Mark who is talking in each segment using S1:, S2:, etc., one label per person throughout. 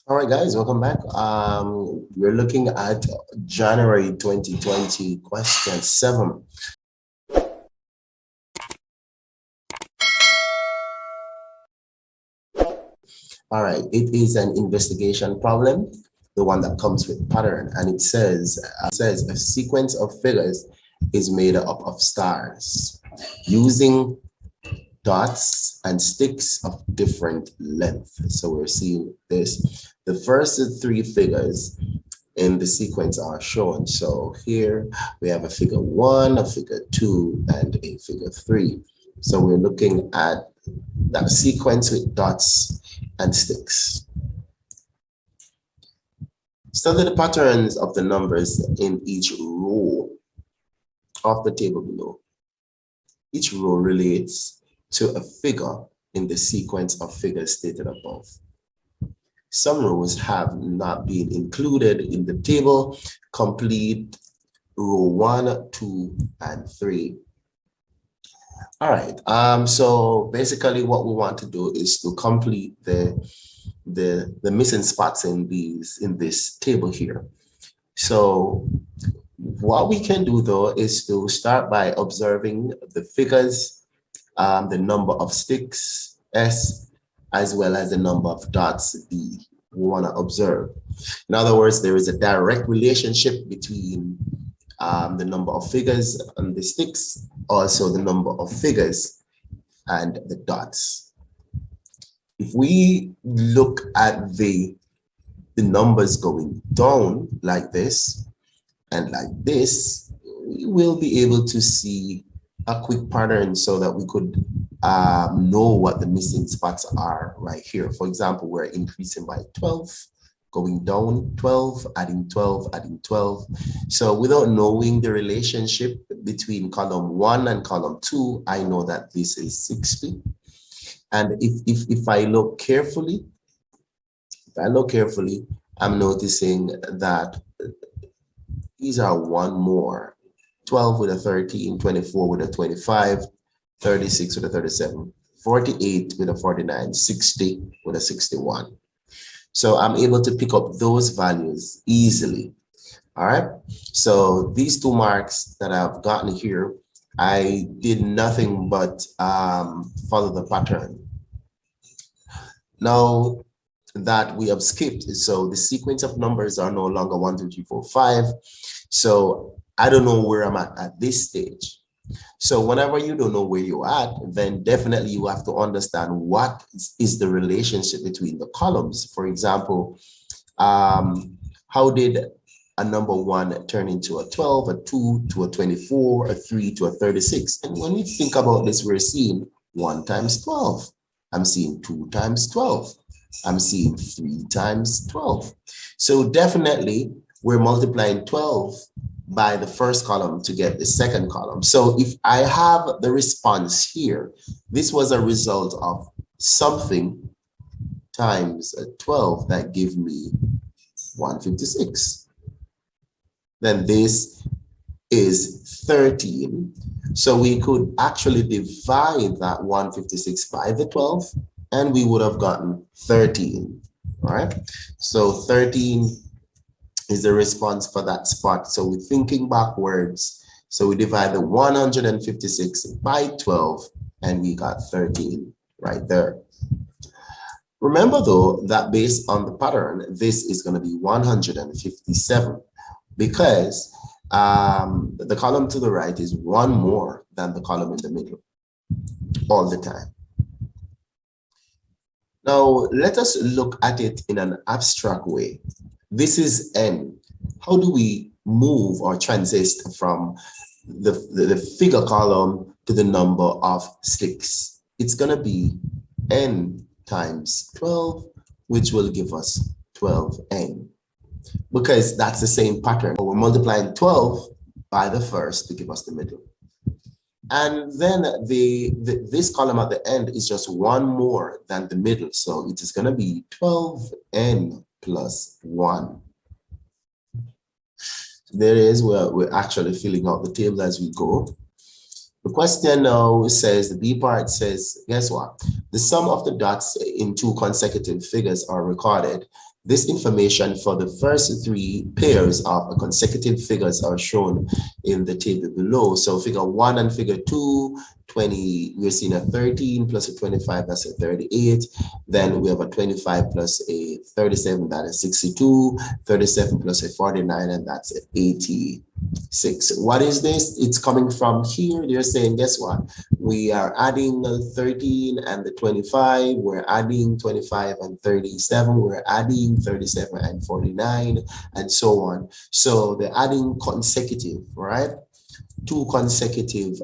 S1: All right, guys, welcome back. We're looking at January 2020, question 7. All right, it is an investigation problem, the one that comes with pattern, and it says a sequence of figures is made up of stars using dots and sticks of different length. So we're seeing this. The first three figures in the sequence are shown. So here we have a figure 1, a figure 2, and a figure 3. So we're looking at that sequence with dots and sticks. Study the patterns of the numbers in each row of the table below. Each row relates to a figure in the sequence of figures stated above. Some rows have not been included in the table. Complete row 1, 2, and 3. All right. So basically what we want to do is to complete the missing spots in this table here. So what we can do though is to start by observing the figures, the number of sticks, S, as well as the number of dots, D, we want to observe. In other words, there is a direct relationship between the number of figures and the sticks, also the number of figures and the dots. If we look at the numbers going down like this and like this, we will be able to see a quick pattern so that we could know what the missing spots are right here. For example, we're increasing by 12, going down 12, adding 12, adding 12. So without knowing the relationship between column 1 and column 2, I know that this is 60. And if I look carefully, I'm noticing that these are one more. 12 with a 13, 24 with a 25, 36 with a 37, 48 with a 49, 60 with a 61. So I'm able to pick up those values easily. All right. So these 2 marks that I've gotten here, I did nothing but follow the pattern. Now that we have skipped, so the sequence of numbers are no longer 1, 2, 3, 4, 5. So I don't know where I'm at this stage. So whenever you don't know where you're at, then definitely you have to understand what is the relationship between the columns. For example, how did a number 1 turn into a 12, a 2 to a 24, a 3 to a 36? And when we think about this, we're seeing 1 times 12. I'm seeing 2 times 12. I'm seeing 3 times 12. So definitely we're multiplying 12 by the first column to get the second column. So if I have the response here, this was a result of something times 12 that give me 156. Then this is 13. So we could actually divide that 156 by the 12 and we would have gotten 13. All right. So 13 is the response for that spot. So we're thinking backwards. So we divide the 156 by 12 and we got 13 right there. Remember though, that based on the pattern, this is going to be 157 because the column to the right is 1 more than the column in the middle all the time. Now, let us look at it in an abstract way. This is n. How do we move or transit from the figure column to the number of sticks? It's going to be n times 12, which will give us 12n. Because that's the same pattern. We're multiplying 12 by the first to give us the middle. And then this column at the end is just 1 more than the middle. So it is going to be 12n plus 1. There is where we're actually filling out the table as we go. The question now says, the B part says, guess what? The sum of the dots in 2 consecutive figures are recorded. This information for the first three pairs of consecutive figures are shown in the table below. So figure 1 and figure 2, 20, we're seeing a 13 plus a 25, that's a 38. Then we have a 25 plus a 37, that is 62, 37 plus a 49, and that's 86. What is this? It's coming from here. They're saying, guess what? We are adding 13 and the 25. We're adding 25 and 37. We're adding 37 and 49, and so on. So they're adding consecutive, right? Two consecutive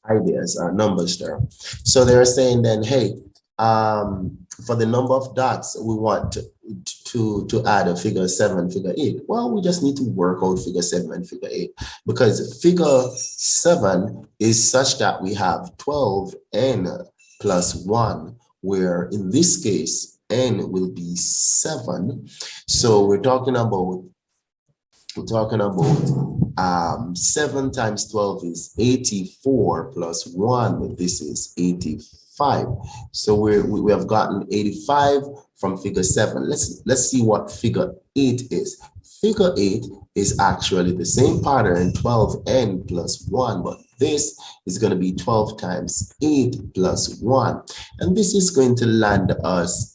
S1: ideas or numbers there. So they're saying then, hey, for the number of dots, we want to add a figure 7, figure 8. Well, we just need to work out figure 7 and figure 8, because figure 7 is such that we have 12n plus 1, where in this case, n will be 7. So we're talking about 7 times 12 is 84 plus 1. This is 85. So we have gotten 85 from figure 7. Let's see what figure 8 is. Figure 8 is actually the same pattern, 12n plus 1, but this is going to be 12 times 8 plus 1. And this is going to land us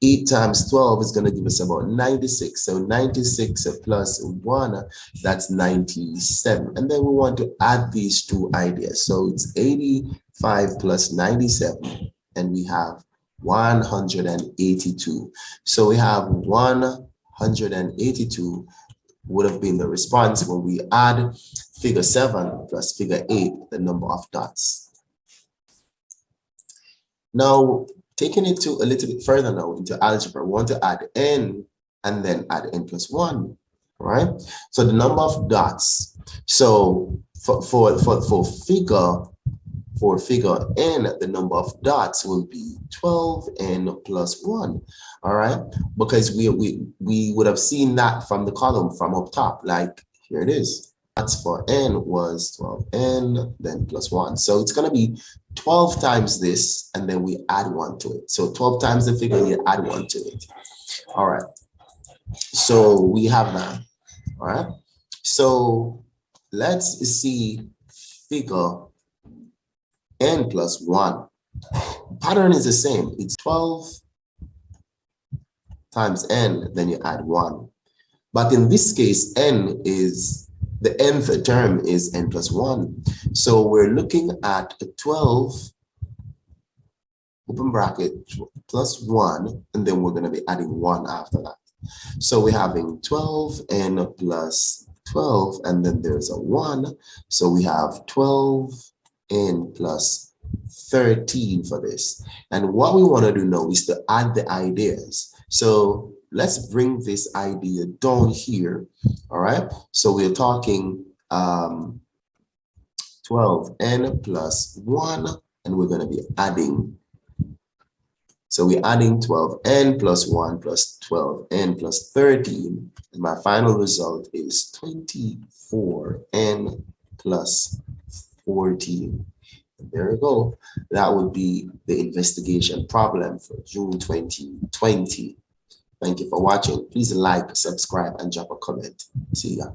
S1: 8 times 12 is going to give us about 96. So 96 plus 1, that's 97. And then we want to add these two ideas. So it's 85 plus 97, and we have 182. So we have 182 would have been the response when we add figure 7 plus figure 8, the number of dots. Now, taking it to a little bit further now into algebra, we want to add n and then add n plus 1, right? So the number of dots. So for figure n, the number of dots will be 12n plus 1, all right? Because we would have seen that from the column from up top, like here it is. Dots for n was 12n, then plus 1. So it's going to be 12 times this, and then we add 1 to it. So 12 times the figure, you add 1 to it. All right. So we have that. All right. So let's see figure n plus 1. Pattern is the same. It's 12 times n, then you add 1. But in this case, n is the nth term is n plus 1. So we're looking at 12, open bracket, plus 1, and then we're going to be adding 1 after that. So we're having 12n plus 12, and then there's a 1. So we have 12n plus 13 for this. And what we want to do now is to add the ideas. So let's bring this idea down here. All right. So we're talking 12n plus 1, and we're going to be adding. So we're adding 12n plus 1 plus 12n plus 13. And my final result is 24n plus 14. And there we go. That would be the investigation problem for June 2020. Thank you for watching. Please like, subscribe, and drop a comment. See ya.